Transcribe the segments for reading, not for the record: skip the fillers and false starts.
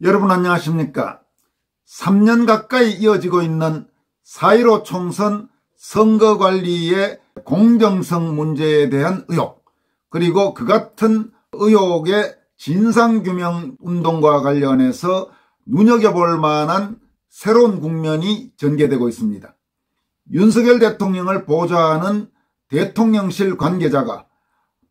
여러분 안녕하십니까? 3년 가까이 이어지고 있는 4.15 총선 선거관리의 공정성 문제에 대한 의혹, 그리고 그 같은 의혹의 진상규명운동과 관련해서 눈여겨볼 만한 새로운 국면이 전개되고 있습니다. 윤석열 대통령을 보좌하는 대통령실 관계자가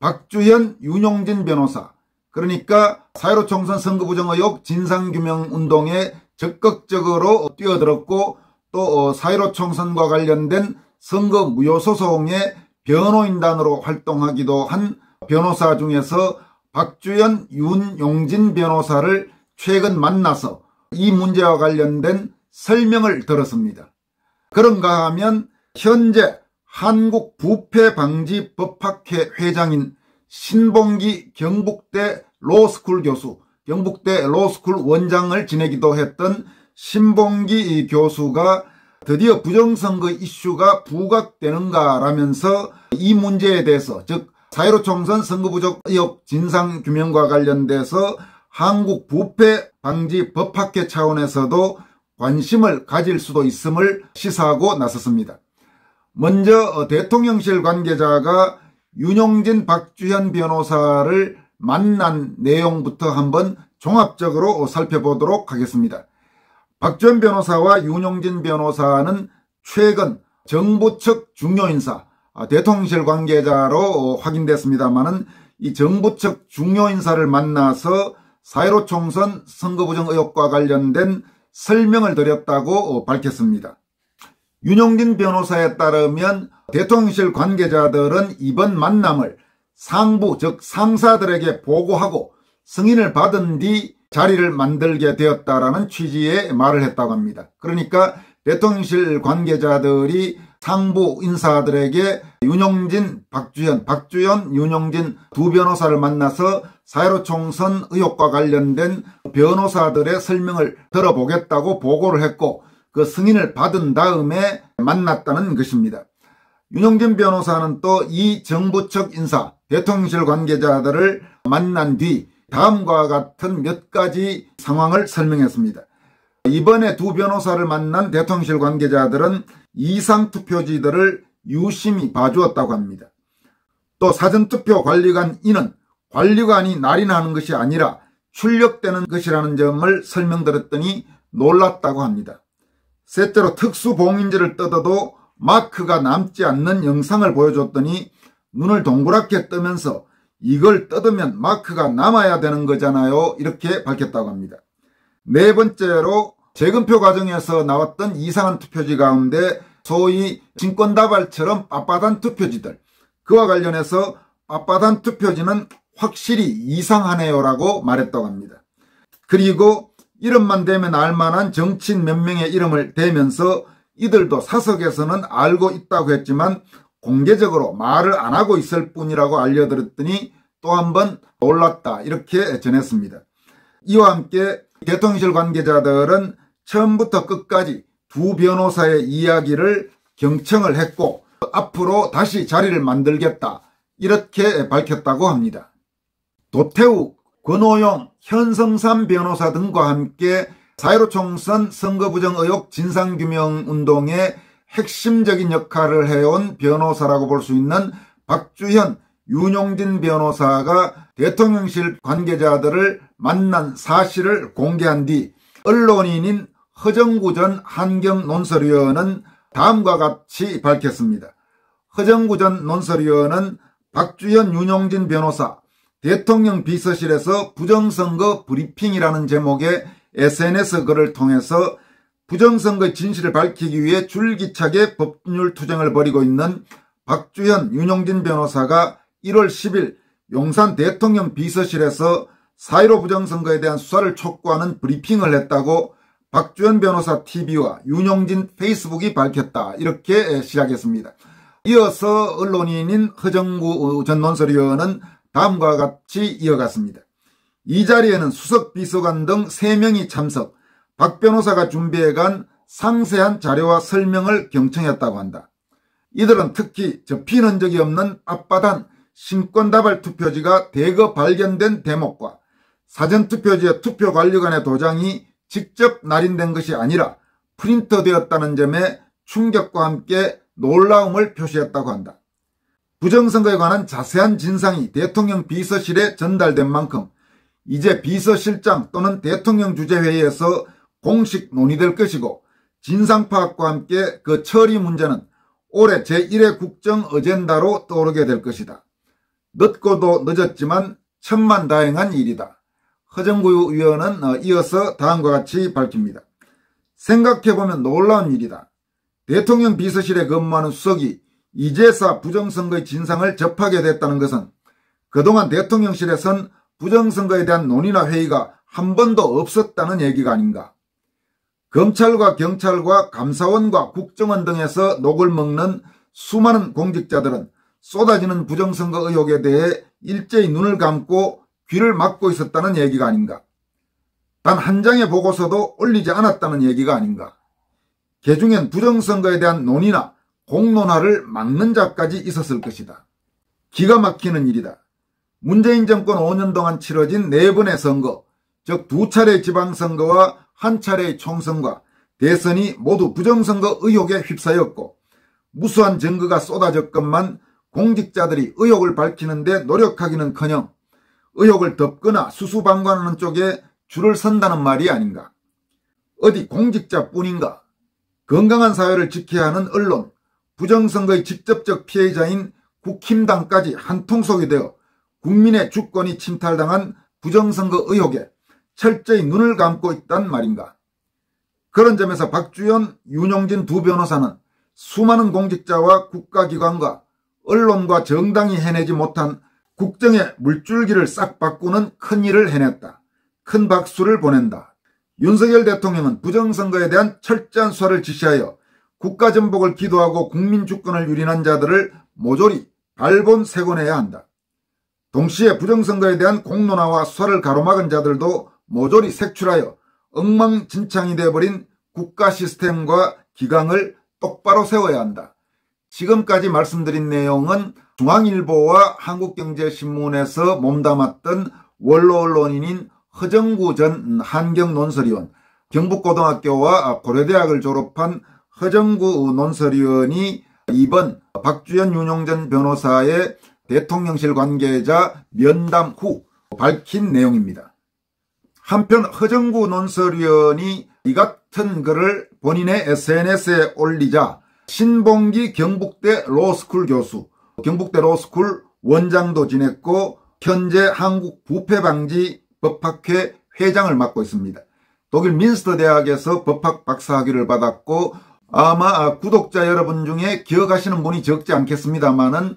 박주현, 윤용진 변호사, 그러니까 4.15 총선 선거부정 의혹 진상규명운동에 적극적으로 뛰어들었고 또 4.15 총선과 관련된 선거 무효소송의 변호인단으로 활동하기도 한 변호사 중에서 박주현, 윤용진 변호사를 최근 만나서 이 문제와 관련된 설명을 들었습니다. 그런가 하면 현재 한국부패방지법학회 회장인 신봉기 경북대 로스쿨 교수, 경북대 로스쿨 원장을 지내기도 했던 신봉기 교수가 드디어 부정선거 이슈가 부각되는가라면서 이 문제에 대해서, 즉 4.15 총선 선거부정 의혹 진상규명과 관련돼서 한국부패방지법학회 차원에서도 관심을 가질 수도 있음을 시사하고 나섰습니다. 먼저 대통령실 관계자가 윤용진, 박주현 변호사를 만난 내용부터 한번 종합적으로 살펴보도록 하겠습니다. 박주현 변호사와 윤용진 변호사는 최근 정부 측 중요인사, 대통령실 관계자로 확인됐습니다마는 이 정부 측 중요인사를 만나서 4.15 총선 선거부정 의혹과 관련된 설명을 드렸다고 밝혔습니다. 윤용진 변호사에 따르면 대통령실 관계자들은 이번 만남을 상부, 즉 상사들에게 보고하고 승인을 받은 뒤 자리를 만들게 되었다라는 취지의 말을 했다고 합니다. 그러니까 대통령실 관계자들이 상부 인사들에게 윤용진, 박주현, 윤용진 두 변호사를 만나서 4.15 총선 의혹과 관련된 변호사들의 설명을 들어보겠다고 보고를 했고 그 승인을 받은 다음에 만났다는 것입니다. 윤용진 변호사는 또 이 정부 측 인사, 대통령실 관계자들을 만난 뒤 다음과 같은 몇 가지 상황을 설명했습니다. 이번에 두 변호사를 만난 대통령실 관계자들은 이상투표지들을 유심히 봐주었다고 합니다. 또 사전투표 관리관 인은 관리관이 날인하는 것이 아니라 출력되는 것이라는 점을 설명드렸더니 놀랐다고 합니다. 셋째로 특수봉인지를 뜯어도 마크가 남지 않는 영상을 보여줬더니 눈을 동그랗게 뜨면서 이걸 뜯으면 마크가 남아야 되는 거잖아요, 이렇게 밝혔다고 합니다. 네 번째로 재검표 과정에서 나왔던 이상한 투표지 가운데 소위 진권다발처럼 빳빳한 투표지들, 그와 관련해서 빳빳한 투표지는 확실히 이상하네요라고 말했다고 합니다. 그리고 이름만 대면 알만한 정치인 몇 명의 이름을 대면서 이들도 사석에서는 알고 있다고 했지만 공개적으로 말을 안 하고 있을 뿐이라고 알려드렸더니 또 한 번 놀랐다, 이렇게 전했습니다. 이와 함께 대통령실 관계자들은 처음부터 끝까지 두 변호사의 이야기를 경청을 했고 앞으로 다시 자리를 만들겠다, 이렇게 밝혔다고 합니다. 도태욱, 권오용, 현성삼 변호사 등과 함께 4.15 총선 선거부정 의혹 진상규명운동의 핵심적인 역할을 해온 변호사라고 볼 수 있는 박주현, 윤용진 변호사가 대통령실 관계자들을 만난 사실을 공개한 뒤 언론인인 허정구 전 환경논설위원은 다음과 같이 밝혔습니다. 허정구 전 논설위원은 박주현, 윤용진 변호사 대통령 비서실에서 부정선거 브리핑이라는 제목의 SNS 글을 통해서 부정선거 진실을 밝히기 위해 줄기차게 법률 투쟁을 벌이고 있는 박주현, 윤용진 변호사가 1월 10일 용산 대통령 비서실에서 4.15 부정선거에 대한 수사를 촉구하는 브리핑을 했다고 박주현 변호사 TV와 윤용진 페이스북이 밝혔다, 이렇게 시작했습니다. 이어서 언론인인 허정구 전 논설위원은 다음과 같이 이어갔습니다. 이 자리에는 수석 비서관 등 3명이 참석, 박 변호사가 준비해간 상세한 자료와 설명을 경청했다고 한다. 이들은 특히 접힌 흔적이 없는 빳빳한 신권다발 투표지가 대거 발견된 대목과 사전투표지의 투표관리관의 도장이 직접 날인된 것이 아니라 프린터되었다는 점에 충격과 함께 놀라움을 표시했다고 한다. 부정선거에 관한 자세한 진상이 대통령 비서실에 전달된 만큼 이제 비서실장 또는 대통령 주재회의에서 공식 논의될 것이고, 진상 파악과 함께 그 처리 문제는 올해 제1회 국정 어젠다로 떠오르게 될 것이다. 늦고도 늦었지만 천만다행한 일이다. 허정구 의원은 이어서 다음과 같이 밝힙니다. 생각해보면 놀라운 일이다. 대통령 비서실에 근무하는 수석이 이제사 부정선거의 진상을 접하게 됐다는 것은 그동안 대통령실에선 부정선거에 대한 논의나 회의가 한 번도 없었다는 얘기가 아닌가. 검찰과 경찰과 감사원과 국정원 등에서 녹을 먹는 수많은 공직자들은 쏟아지는 부정선거 의혹에 대해 일제히 눈을 감고 귀를 막고 있었다는 얘기가 아닌가. 단 한 장의 보고서도 올리지 않았다는 얘기가 아닌가. 개중엔 부정선거에 대한 논의나 공론화를 막는 자까지 있었을 것이다. 기가 막히는 일이다. 문재인 정권 5년 동안 치러진 4번의 선거, 즉 2차례 지방선거와 1차례의 총선과 대선이 모두 부정선거 의혹에 휩싸였고, 무수한 증거가 쏟아졌건만 공직자들이 의혹을 밝히는데 노력하기는커녕 의혹을 덮거나 수수방관하는 쪽에 줄을 선다는 말이 아닌가. 어디 공직자뿐인가. 건강한 사회를 지켜야 하는 언론, 부정선거의 직접적 피해자인 국힘당까지 한통속이 되어 국민의 주권이 침탈당한 부정선거 의혹에 철저히 눈을 감고 있단 말인가. 그런 점에서 박주현, 윤용진 두 변호사는 수많은 공직자와 국가기관과 언론과 정당이 해내지 못한 국정의 물줄기를 싹 바꾸는 큰 일을 해냈다. 큰 박수를 보낸다. 윤석열 대통령은 부정선거에 대한 철저한 수사를 지시하여 국가전복을 기도하고 국민주권을 유린한 자들을 모조리 발본색원해야 한다. 동시에 부정선거에 대한 공론화와 수사를 가로막은 자들도 모조리 색출하여 엉망진창이 되어버린 국가 시스템과 기강을 똑바로 세워야 한다. 지금까지 말씀드린 내용은 중앙일보와 한국경제신문에서 몸담았던 원로 언론인인 허정구 전 한경논설위원, 경북고등학교와 고려대학을 졸업한 허정구 논설위원이 이번 박주현 윤용전 변호사의 대통령실 관계자 면담 후 밝힌 내용입니다. 한편 허정구 논설위원이 이 같은 글을 본인의 SNS에 올리자 신봉기 경북대 로스쿨 교수, 경북대 로스쿨 원장도 지냈고 현재 한국부패방지 법학회 회장을 맡고 있습니다. 독일 민스터 대학에서 법학 박사학위를 받았고, 아마 구독자 여러분 중에 기억하시는 분이 적지 않겠습니다만은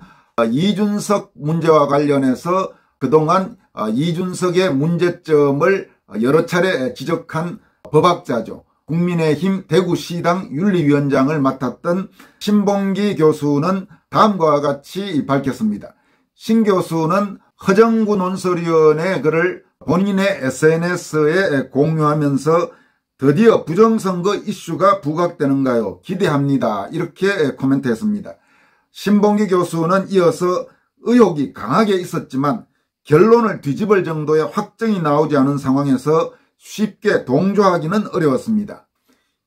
이준석 문제와 관련해서 그동안 이준석의 문제점을 여러 차례 지적한 법학자죠. 국민의힘 대구시당 윤리위원장을 맡았던 신봉기 교수는 다음과 같이 밝혔습니다. 신 교수는 허정구 논설위원의 글을 본인의 SNS에 공유하면서 드디어 부정선거 이슈가 부각되는가요? 기대합니다. 이렇게 코멘트했습니다. 신봉기 교수는 이어서 의혹이 강하게 있었지만 결론을 뒤집을 정도의 확정이 나오지 않은 상황에서 쉽게 동조하기는 어려웠습니다.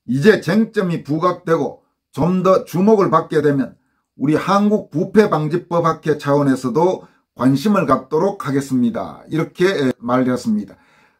이제 쟁점이 부각되고 좀 더 주목을 받게 되면 우리 한국부패방지법학회 차원에서도 관심을 갖도록 하겠습니다. 이렇게 말했습니다.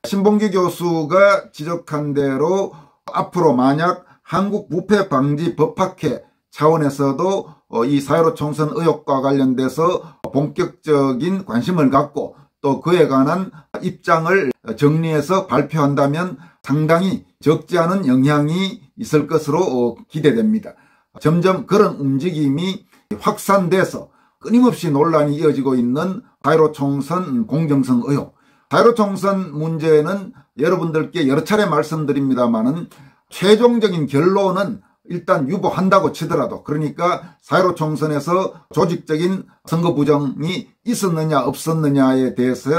신봉기 교수가 지적한 대로 앞으로 만약 한국부패방지법학회 차원에서도 이 4.15 총선 의혹과 관련돼서 본격적인 관심을 갖고 또 그에 관한 입장을 정리해서 발표한다면 상당히 적지 않은 영향이 있을 것으로 기대됩니다. 점점 그런 움직임이 확산돼서 끊임없이 논란이 이어지고 있는 4.15 총선 공정성 의혹. 4.15 총선 문제는 여러분들께 여러 차례 말씀드립니다만은 최종적인 결론은 일단 유보한다고 치더라도, 그러니까 4.15 총선에서 조직적인 선거 부정이 있었느냐 없었느냐에 대해서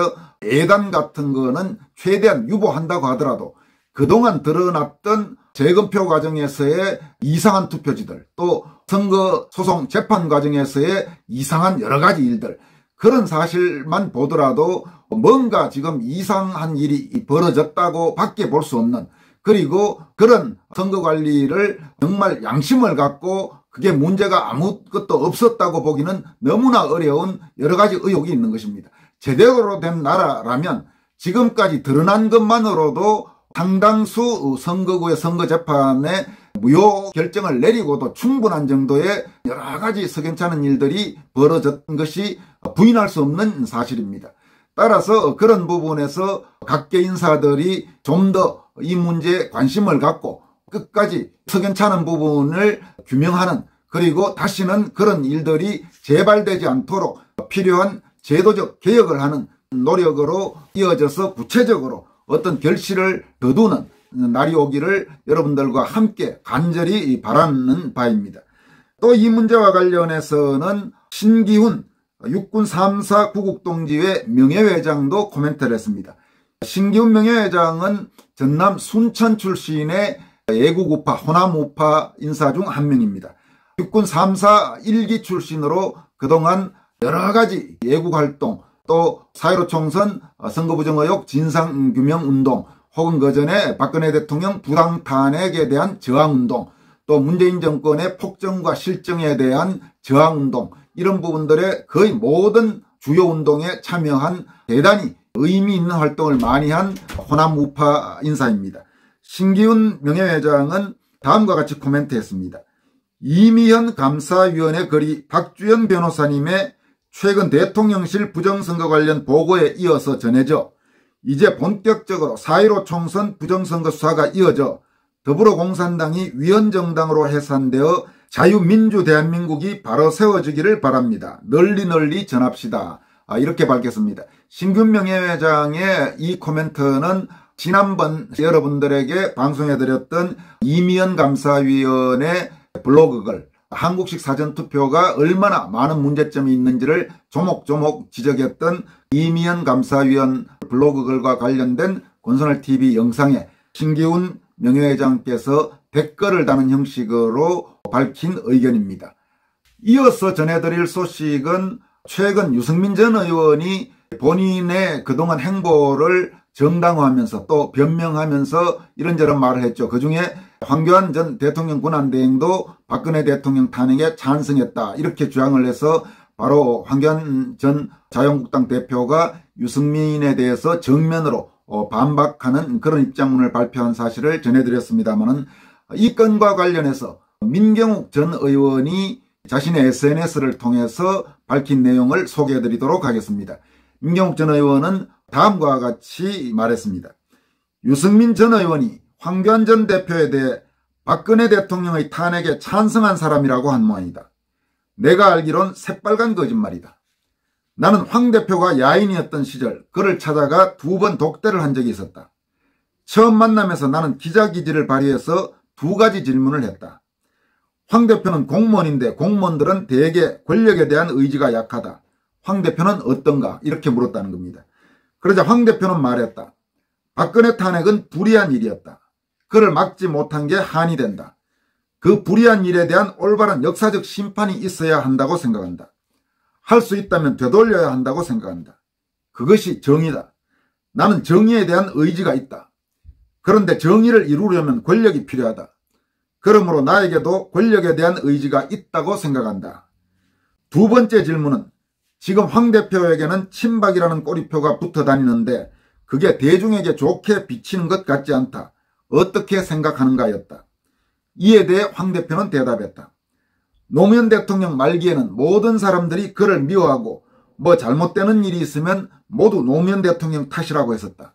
예단 같은 거는 최대한 유보한다고 하더라도 그동안 드러났던 재검표 과정에서의 이상한 투표지들, 또 선거 소송 재판 과정에서의 이상한 여러 가지 일들, 그런 사실만 보더라도 뭔가 지금 이상한 일이 벌어졌다고 밖에 볼 수 없는, 그리고 그런 선거 관리를 정말 양심을 갖고 그게 문제가 아무것도 없었다고 보기는 너무나 어려운 여러 가지 의혹이 있는 것입니다. 제대로 된 나라라면 지금까지 드러난 것만으로도 상당수 선거구의 선거재판에 무효 결정을 내리고도 충분한 정도의 여러 가지 석연찮은 일들이 벌어졌던 것이 부인할 수 없는 사실입니다. 따라서 그런 부분에서 각계 인사들이 좀 더 이 문제에 관심을 갖고 끝까지 석연찮은 부분을 규명하는, 그리고 다시는 그런 일들이 재발되지 않도록 필요한 제도적 개혁을 하는 노력으로 이어져서 구체적으로 어떤 결실을 거두는 날이 오기를 여러분들과 함께 간절히 바라는 바입니다. 또 이 문제와 관련해서는 신기훈 육군 3사 구국동지회 명예회장도 코멘트를 했습니다. 신기훈 명예회장은 전남 순천 출신의 애국우파, 호남우파 인사 중 한 명입니다. 육군 3사 1기 출신으로 그동안 여러 가지 애국활동, 또 4.15 총선 선거부정 의혹 진상규명운동, 혹은 그전에 박근혜 대통령 부당탄핵에 대한 저항운동, 또 문재인 정권의 폭정과 실정에 대한 저항운동, 이런 부분들의 거의 모든 주요 운동에 참여한 대단히 의미 있는 활동을 많이 한 호남 우파 인사입니다. 신기훈 명예회장은 다음과 같이 코멘트했습니다. 이미현 감사위원회 글이 박주연 변호사님의 최근 대통령실 부정선거 관련 보고에 이어서 전해져 이제 본격적으로 4.15 총선 부정선거 수사가 이어져 더불어공산당이 위헌정당으로 해산되어 자유민주 대한민국이 바로 세워지기를 바랍니다. 널리 전합시다. 이렇게 밝혔습니다. 신기훈 명예회장의 이 코멘트는 지난번 여러분들에게 방송해드렸던 이미연 감사위원회 블로그글, 한국식 사전투표가 얼마나 많은 문제점이 있는지를 조목조목 지적했던 이미연 감사위원 블로그글과 관련된 권선을TV 영상에 신기훈 명예회장께서 댓글을 다는 형식으로 밝힌 의견입니다. 이어서 전해드릴 소식은 최근 유승민 전 의원이 본인의 그동안 행보를 정당화하면서 또 변명하면서 이런저런 말을 했죠. 그중에 황교안 전 대통령 권한대행도 박근혜 대통령 탄핵에 찬성했다, 이렇게 주장을 해서 바로 황교안 전 자유한국당 대표가 유승민에 대해서 정면으로 반박하는 그런 입장문을 발표한 사실을 전해드렸습니다마는, 이 건과 관련해서 민경욱 전 의원이 자신의 SNS를 통해서 밝힌 내용을 소개해드리도록 하겠습니다. 민경욱 전 의원은 다음과 같이 말했습니다. 유승민 전 의원이 황교안 전 대표에 대해 박근혜 대통령의 탄핵에 찬성한 사람이라고 한 모양이다. 내가 알기론 새빨간 거짓말이다. 나는 황 대표가 야인이었던 시절 그를 찾아가 2번 독대를 한 적이 있었다. 처음 만남에서 나는 기자기질을 발휘해서 2가지 질문을 했다. 황 대표는 공무원인데 공무원들은 대개 권력에 대한 의지가 약하다. 황 대표는 어떤가? 이렇게 물었다는 겁니다. 그러자 황 대표는 말했다. 박근혜 탄핵은 불의한 일이었다. 그를 막지 못한 게 한이 된다. 그 불의한 일에 대한 올바른 역사적 심판이 있어야 한다고 생각한다. 할 수 있다면 되돌려야 한다고 생각한다. 그것이 정의다. 나는 정의에 대한 의지가 있다. 그런데 정의를 이루려면 권력이 필요하다. 그러므로 나에게도 권력에 대한 의지가 있다고 생각한다. 2번째 질문은 지금 황 대표에게는 친박이라는 꼬리표가 붙어 다니는데 그게 대중에게 좋게 비치는 것 같지 않다. 어떻게 생각하는가였다. 이에 대해 황 대표는 대답했다. 노무현 대통령 말기에는 모든 사람들이 그를 미워하고 뭐 잘못되는 일이 있으면 모두 노무현 대통령 탓이라고 했었다.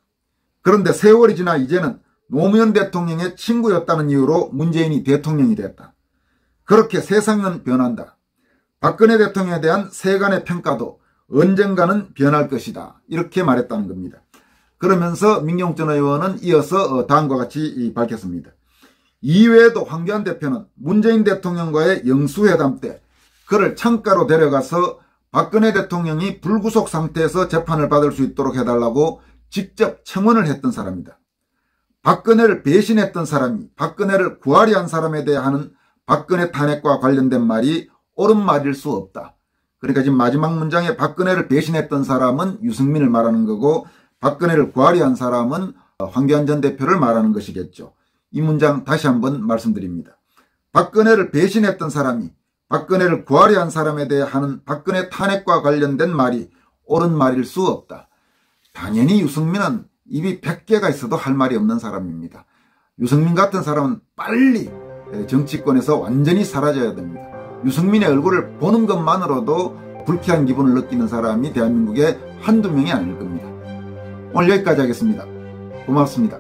그런데 세월이 지나 이제는 노무현 대통령의 친구였다는 이유로 문재인이 대통령이 됐다. 그렇게 세상은 변한다. 박근혜 대통령에 대한 세간의 평가도 언젠가는 변할 것이다. 이렇게 말했다는 겁니다. 그러면서 민경욱 전 의원은 이어서 다음과 같이 밝혔습니다. 이외에도 황교안 대표는 문재인 대통령과의 영수회담 때 그를 창가로 데려가서 박근혜 대통령이 불구속 상태에서 재판을 받을 수 있도록 해달라고 직접 청원을 했던 사람이다. 박근혜를 배신했던 사람이 박근혜를 구하려 한 사람에 대해 하는 박근혜 탄핵과 관련된 말이 옳은 말일 수 없다. 그러니까 지금 마지막 문장에 박근혜를 배신했던 사람은 유승민을 말하는 거고 박근혜를 구하려한 사람은 황교안 전 대표를 말하는 것이겠죠. 이 문장 다시 한번 말씀드립니다. 박근혜를 배신했던 사람이 박근혜를 구하려한 사람에 대해 하는 박근혜 탄핵과 관련된 말이 옳은 말일 수 없다. 당연히 유승민은 입이 100개가 있어도 할 말이 없는 사람입니다. 유승민 같은 사람은 빨리 정치권에서 완전히 사라져야 됩니다. 유승민의 얼굴을 보는 것만으로도 불쾌한 기분을 느끼는 사람이 대한민국에 한두 명이 아닐 겁니다. 오늘 여기까지 하겠습니다. 고맙습니다.